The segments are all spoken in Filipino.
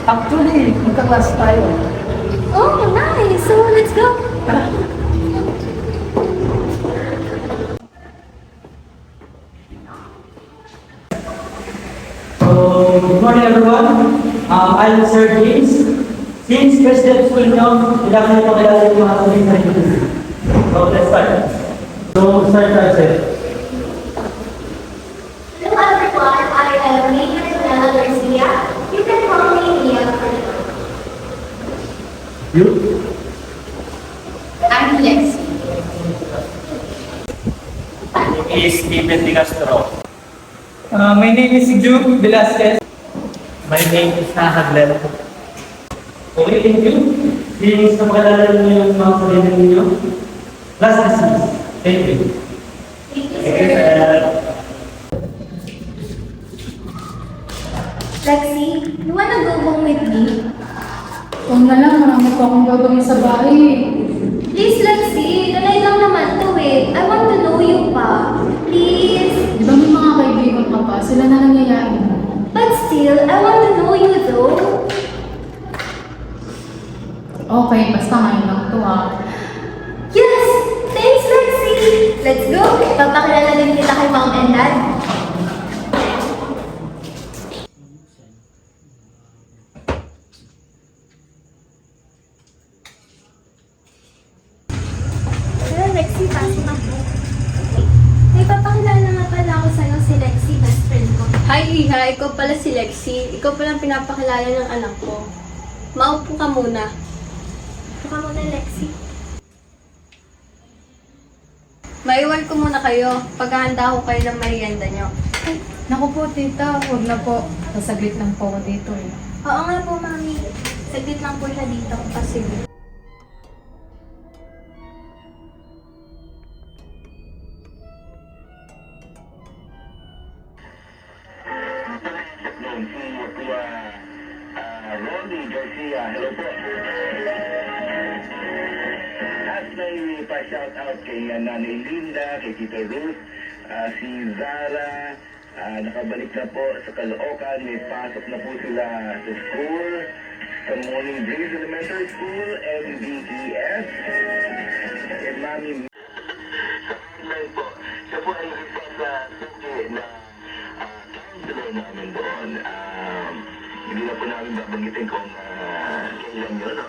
Actually, magka-class tayo. Oh, nice. So, let's go. So, good morning everyone. I'm Sir James. Since President School nyo, kailangan nyo kilala yung mga tuloy sa inyo. So, let's start. So, start tayo sir. Hello everyone. I am Mia Garcia. You can call me Mia. You? I'm Lexi. My name is Steven De Castro. My name is Jude Velasquez. My name is Nahaglan. Okay, thank you. Since napakalala nyo yung mga sarili ninyo, last disease. Thank you. Thank you, Thank you, sir. sir. Lexi, you wanna go home with me? Huwag na lang, marami pa akong gagawin sa bahay. Please, Lexi. Ganay lang naman to eh. I want to know you pa. Please. Di ba may mga kaibigan ka pa? Sila na nangyayari mo. But still, I want to know you though. Okay, basta ngayon lang to ha. Yes! Thanks, Lexi! Let's go! Papakilala din kita kay Mom and Dad. Hello, Lexi. Pasok na po. May papakilala nga pala ako sa'yo, si Lexi, best friend ko. Hi, Iha. Ikaw pala si Lexi. Ikaw pala ang pinapakilala ng anak ko. Maupo ka muna. Baka muna, Lexi. Maiwan ko muna kayo. Paghahanda ko kayo ng merienda nyo. Naku po, tita. Huwag na po. Sasaglit lang po ako dito eh. Oo nga po, Mami. Saglit lang po siya dito. Sige. Ronnie Garcia, hello po. At may pa-shout out kay Nanay Linda, kay Tita Ruth, si Zara, nakabalik na po sa Caloocan, may pasok na po sila sa school, sa Morning Breeze Elementary School, MBES, kay Mami po. Siya po ay isa sa suki na counselor namin doon. Hindi na po namin babanggitin kung kailan yun.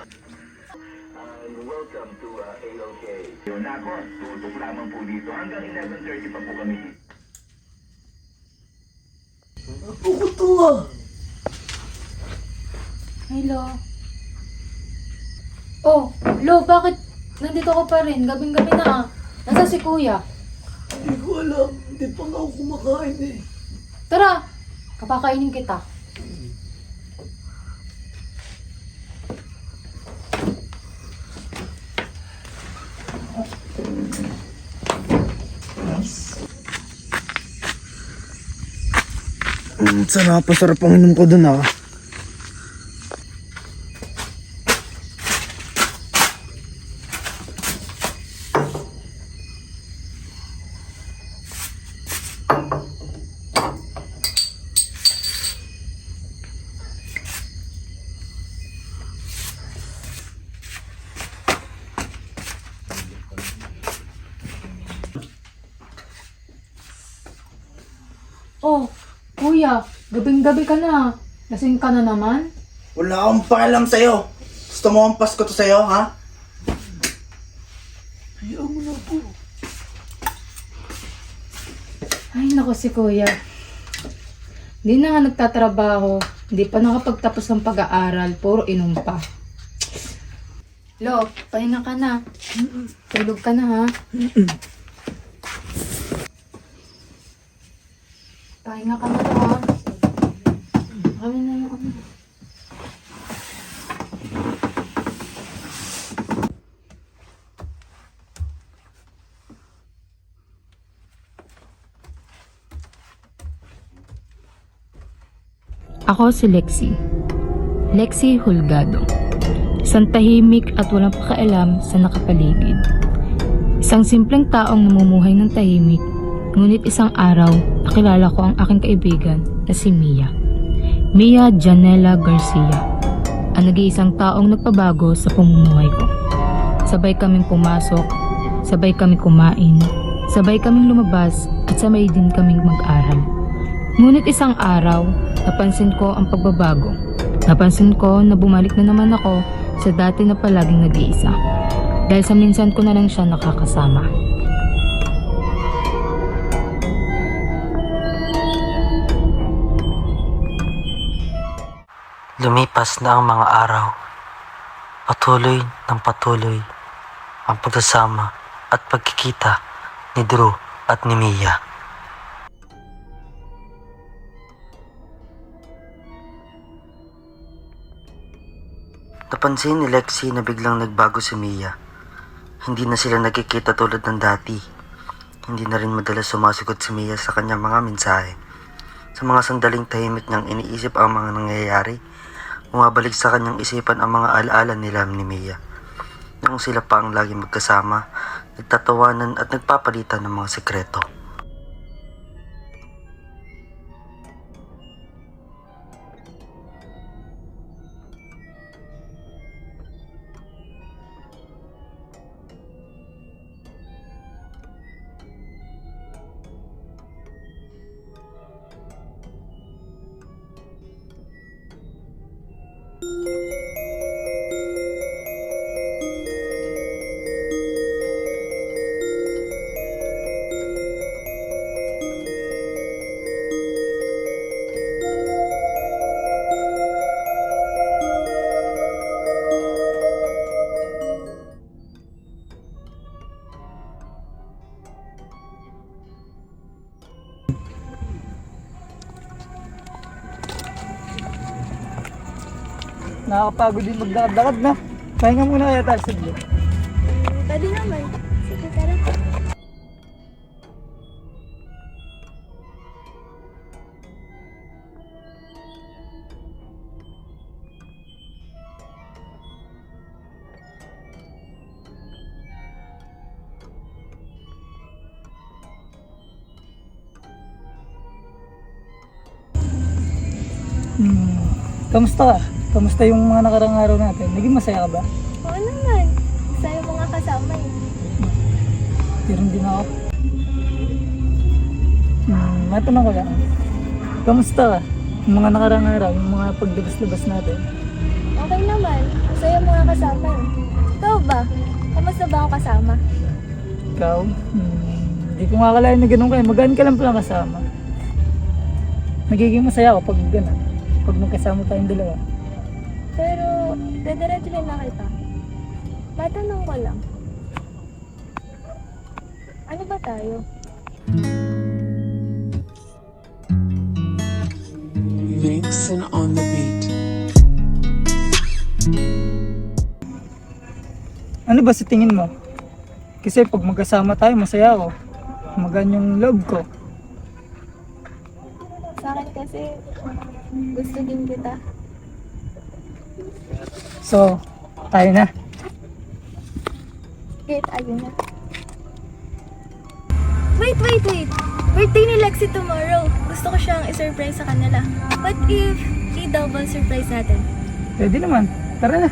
Welcome to AOK. Yun ako, tutok lamang po dito. Hanggang 11:30 pa po kami dito. Buko to ah. Hello. Oh, Lo, bakit nandito ka pa rin? Gabing-gabi na ah. Nasa si Kuya? Hindi ko alam. Hindi pa nga ako kumakain eh. Tara, kapakainin kita. Sana napasarap ang inom ko dun ah. Oh, kuya, gabing-gabi ka na. Lasing ka na naman? Wala akong pakialam sa'yo. Gusto mo ang Pasko to sa'yo, ha? Ayaw mo na po. Ay, nako si kuya. Hindi na nga nagtatrabaho. Hindi pa nakapagtapos ng pag-aaral. Puro inom pa. Lo, pahinga ka na. Tulog ka na, ha? Pahinga ka na to, ha? Kami na yung ano. Ako si Lexi. Lexi Hulgado. Isang tahimik at walang pakialam sa nakapaligid. Isang simpleng taong namumuhay ng tahimik, ngunit isang araw nakilala ko ang aking kaibigan na si Mia. Mia Janela Garcia. Ang nag-iisang taong nagpabago sa pamumuhay ko. Sabay kaming pumasok, sabay kaming kumain, sabay kaming lumabas at sabay din kaming mag-aral. Ngunit isang araw, napansin ko ang pagbabago. Napansin ko na bumalik na naman ako sa dati na palaging nag-iisa. Dahil sa minsan ko na lang siya nakakasama. Lumipas na ang mga araw. Patuloy ng patuloy ang pagsasama at pagkikita ni Drew at ni Mia. Napansin ni Lexi na biglang nagbago si Mia. Hindi na sila nagkikita tulad ng dati. Hindi na rin madalas sumasagot si Mia sa kanyang mga mensahe. Sa mga sandaling tahimik niyang iniisip ang mga nangyayari, bumabalik sa kanyang isipan ang mga alaala nila ni Mia. Noong sila pa ang lagi magkasama, nagtatawanan at nagpapalitan ng mga sekreto. Nakakapagod din magdakad-dakad na. Pahinga muna kaya tayo saglit. Pwede naman. Sige, tara. Kamusta ka? Kamusta yung mga nakarang araw natin? Naging masaya ka ba? Oo naman. Sa'yo mga kasama eh. Meron din ako. Matanong ko lang. Kamusta ka? Yung mga nakarang araw, yung mga pagdabas-labas natin. Okay naman. Sa'yo mga kasama eh. Ikaw ba? Kamusta ba ako kasama? Ikaw? Hindi ko makakalain na ganun kayo. Magaan ka lang pala kasama. Nagiging masaya ako pag gano'n. Pag magkasama tayong dalawa. Pero, dadiretso rin na kita. Matanong ko lang. Ano ba tayo? Vixen on the beat. Ano ba sa tingin mo? Kasi pag magkasama tayo, masaya ako. Magaan yung loob ko. Sa akin kasi, gusto din kita. So, tayo na. Kahit ayun na. Wait! Birthday ni Lexi tomorrow. Gusto ko siyang i-surprise sa kanila. What if i-double surprise natin? Pwede naman. Tara na.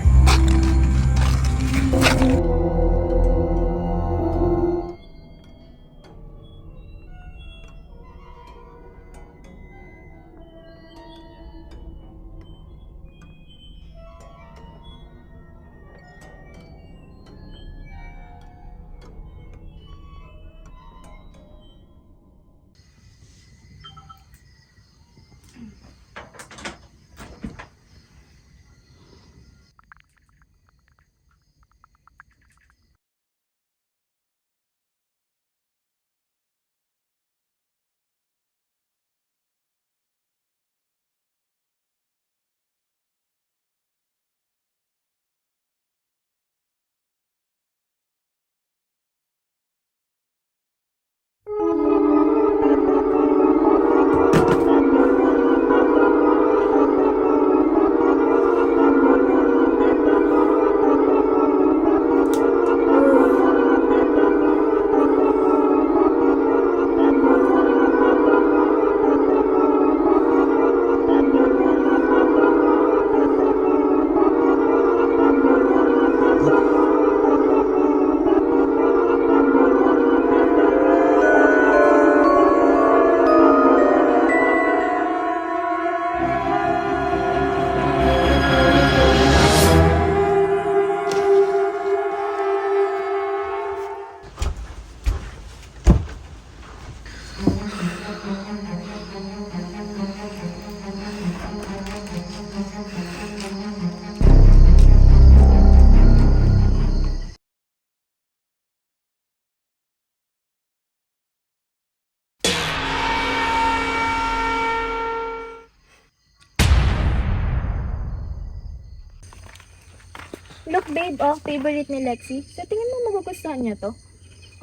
Look, babe, oh, favorite ni Lexi. Sa tingin mo magugustuhan niya to?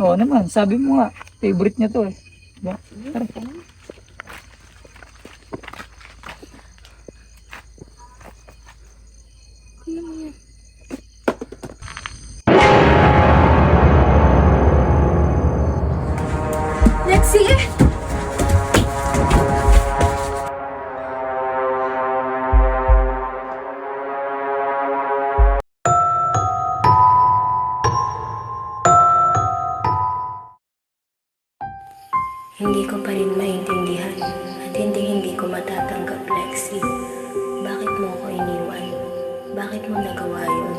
Oo naman, sabi mo nga, favorite niya to eh. Diba? Tara. Tingnan mo yan. Lexi! Hindi ko pa rin maintindihan at hindi ko matatanggap, Lexi. Bakit mo ako iniwan? Bakit mo nagawa yun?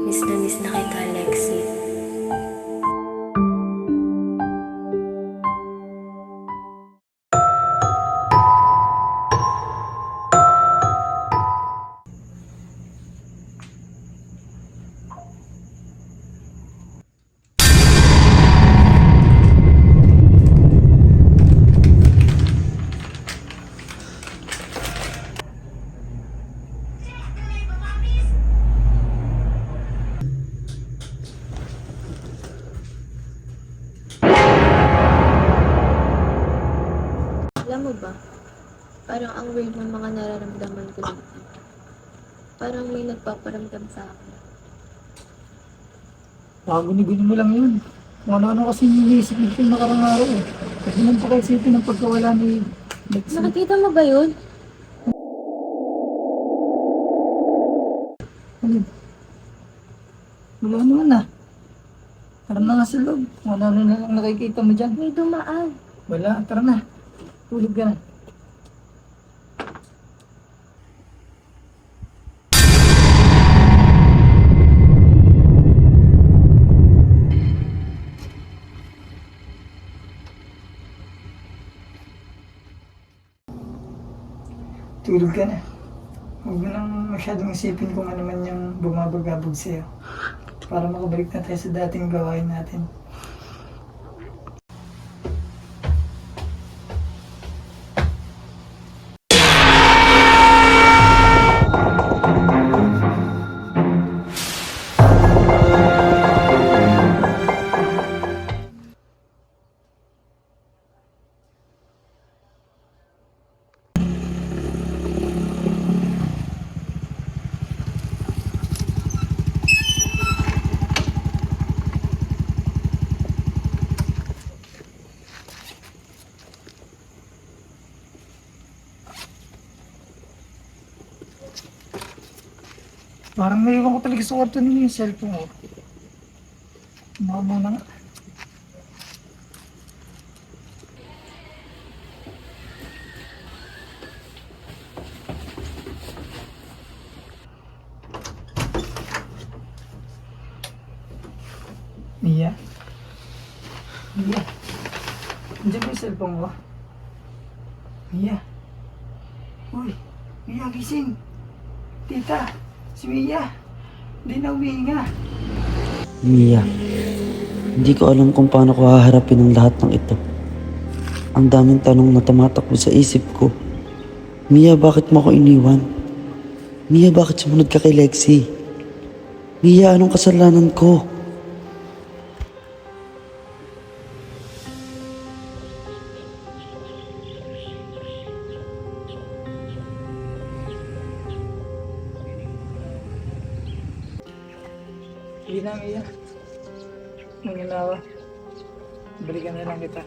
Miss na kita, Lexi. Alam mo ba, parang ang weird ng mga nararamdaman ko dito. Parang may nagpaparamdam sa akin. Guni-guni mo lang yun. Kung ano-ano kasi iniisip nito yung nakarang araw eh. Kasi nang pakaisipin ng pagkawala ni Lexi. Nakikita mo ba yun? Ano? Wala naman ah. Tara na nga sa loob. Kung ano na lang nakikita mo dyan. May dumaan. Wala, tara na. Tulog ka na. Tulog ka na. Huwag mo nang masyadong isipin kung ano man yung bumabagabog sa'yo. Para makabalik na tayo sa dating gawain natin. Parang naiwan ko talaga sa kwarto ninyo yung cellphone ko. Mama na nga. Mia? Mia? Andiyan ba yung cellphone ko? Mia? Uy! Mia, gising! Tita! Si Mia! Hindi na umihinga! Mia, hindi ko alam kung paano ko haharapin ang lahat ng ito. Ang daming tanong na tumatakbo sa isip ko. Mia, bakit mo ako iniwan? Mia, bakit sumunod ka kay Lexi? Mia, anong kasalanan ko? Hindi na, Mia. Nanginawa. Balikan na lang kita.